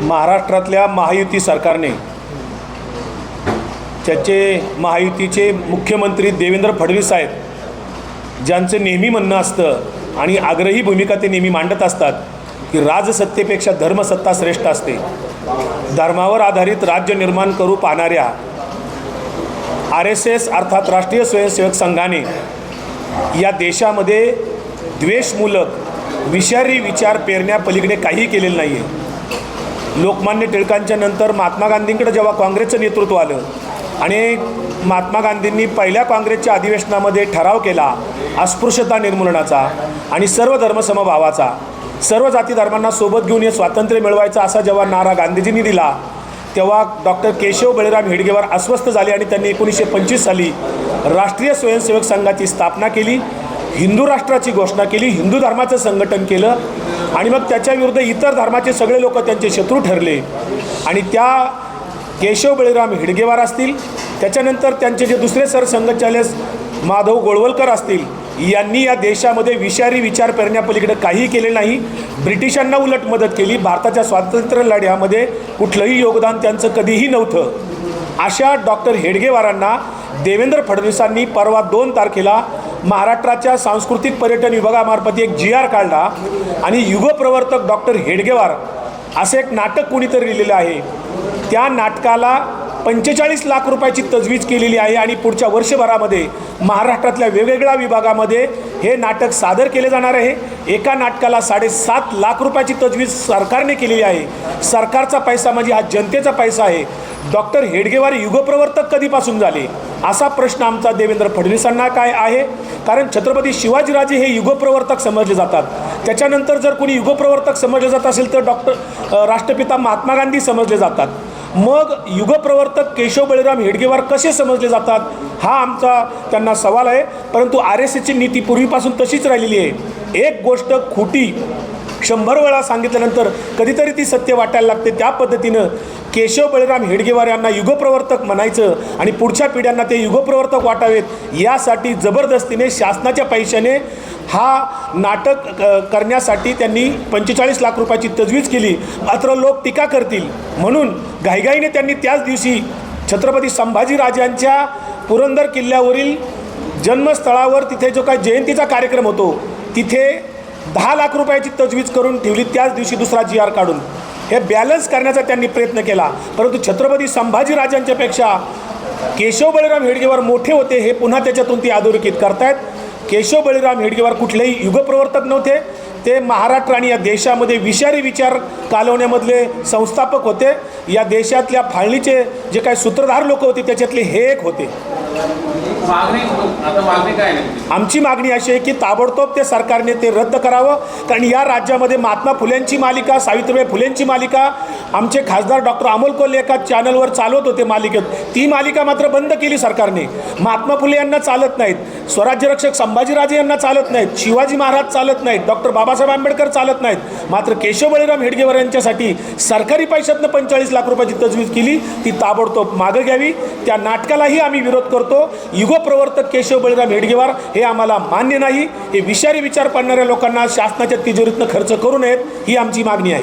महाराष्ट्रातल्या महायुती सरकारने त्याचे महायुतीचे मुख्यमंत्री देवेंद्र फडणवीस साहेब ज्यांचं नेहमी म्हणणं असतं आणि आग्रही भूमिका ते नेहमी मांडत असतात की राजसत्तेपेक्षा धर्मसत्ता श्रेष्ठ असते। धर्मावर आधारित राज्य निर्माण करू पाहणाऱ्या RSS अर्थात राष्ट्रीय स्वयंसेवक संघाने या देशामध्ये द्वेषमूलक विषारी विचार पेरण्यापलीकडे काही केलेलं नाही आहे। लोकमान्य टिळकांच्या नंतर महात्मा गांधींकडे जेव्हा काँग्रेसचं नेतृत्व आलं आणि महात्मा गांधींनी पहिल्या काँग्रेसच्या अधिवेशनामध्ये ठराव केला अस्पृश्यता निर्मूलनाचा आणि सर्व धर्मसमभावाचा, सर्व जाती धर्मांना सोबत घेऊन हे स्वातंत्र्य मिळवायचं असा जेव्हा नारा गांधीजींनी दिला तेव्हा डॉक्टर केशव बळीराम हेडगेवार अस्वस्थ झाले आणि त्यांनी 1925 साली राष्ट्रीय स्वयंसेवक संघाची स्थापना केली, हिंदू राष्ट्राची घोषणा केली, हिंदू धर्माचं संघटन केलं आणि मग त्याच्याविरुद्ध इतर धर्माचे सगळे लोक त्यांचे शत्रू ठरले। आणि त्या केशव बळीराम हेडगेवार असतील, त्याच्यानंतर त्यांचे जे दुसरे सरसंघचालक माधव गोळवलकर असतील, यांनी या देशामध्ये विषारी विचार पेरण्यापलीकडे काही केले नाही। ब्रिटिशांना उलट मदत केली। भारताच्या स्वातंत्र्य लढ्यामध्ये कुठलंही योगदान त्यांचं कधीही नव्हतं। अशा डॉक्टर हेडगेवारांना देवेंद्र फडणवीसांनी परवा 2 तारखेला महाराष्ट्राच्या सांस्कृतिक पर्यटन विभागामार्फत एक GR काढला आणि युगप्रवर्तक डॉक्टर हेडगेवार असे एक नाटक कोणीतरी लिहिलेलं आहे। त्या नाटकाला 45 लाख रुपयाची तजवीज केलेली आहे आणि पुढच्या वर्षभरामध्ये महाराष्ट्रातल्या वेगवेगळ्या विभागामध्ये हे नाटक सादर केले जाणार आहे। एका नाटकाला 7.5 लाख रुपयाची तजवीज सरकारने केलेली आहे। सरकारचा पैसा म्हणजे हा जनतेचा पैसा आहे। डॉक्टर हेडगेवार युगप्रवर्तक कधीपासून झाले असा प्रश्न आमचा देवेंद्र फडणवीसांना काय आहे, कारण छत्रपती शिवाजीराजे हे युगप्रवर्तक समजले जातात। त्याच्यानंतर जर कोणी युगप्रवर्तक समजले जात असेल तर राष्ट्रपिता महात्मा गांधी समजले जातात। मग युगप्रवर्तक केशव बळीराम हेडगेवार कसे समजले जातात हा आमचा त्यांना सवाल आहे। परंतु RSSची नीती पूर्वीपासून तशीच राहिलेली आहे। एक गोष्ट खोटी 100 वेळा सांगितल्यानंतर कधीतरी ती सत्य वाटायला लागते। त्या पद्धतीनं केशव बळीराम हेडगेवार यांना युगप्रवर्तक म्हणायचं आणि पुढच्या पिढ्यांना ते युगप्रवर्तक वाटावेत यासाठी जबरदस्तीने शासनाच्या पैशाने हा नाटक करण्यासाठी त्यांनी 45 लाख रुपयाची तजवीज केली। मात्र लोक टीका करतील म्हणून घाईघाईने त्यांनी त्याच दिवशी छत्रपती संभाजीराजांच्या पुरंदर किल्ल्यावरील जन्मस्थळावर तिथे जो काही जयंतीचा कार्यक्रम होतो तिथे 10 लाख रुपयाची तजवीज करून ठेवली, त्याच दिवशी दुसरा GR काढून हे बॅलन्स करण्याचा त्यांनी प्रयत्न केला। परंतु छत्रपती संभाजीराजांच्यापेक्षा केशव बळीराम हेडगेवार मोठे होते हे पुन्हा त्याच्यातून ती अधोरेखित करतायत। केशव बळीराम हेडगेवार कुठलेही युगप्रवर्तक नव्हते, ते महाराष्ट्र आणि या देशामध्ये विषारी विचार कालवण्यामधले संस्थापक होते। या देशातल्या फाळणीचे जे काही सूत्रधार लोक होते त्याच्यातले हे एक होते। आमची मागणी अशी आहे की ताबडतोब ते सरकारने ते रद्द करावं, कारण या राज्यामध्ये महात्मा फुलेंची मालिका, सावित्रीबाई फुलेंची मालिका आमचे खासदार डॉक्टर अमोल कोल्हे एका चॅनलवर चालवत होते मालिकेत, ती मालिका मात्र बंद केली सरकारने। महात्मा फुले यांना चालत नाहीत, स्वराज्यरक्षक संभाजीराजे यांना चालत नाहीत, शिवाजी महाराज चालत नाहीत, डॉक्टर बाबासाहेब आंबेडकर चालत नाहीत, मात्र केशव बळीराम हेडगेवार यांच्यासाठी सरकारी पैशातनं 45 लाख रुपयाची तजवीज केली, ती ताबडतोब मागं घ्यावी। त्या नाटकालाही आम्ही विरोध करतो। युगप्रवर्तक केशव बळीराम हेडगेवार हे आम्हाला मान्य नाही। हे विषारी विचार करणाऱ्या लोकांना शासनाच्या तिजोरीतनं खर्च करू नयेत ही आमची मागणी आहे।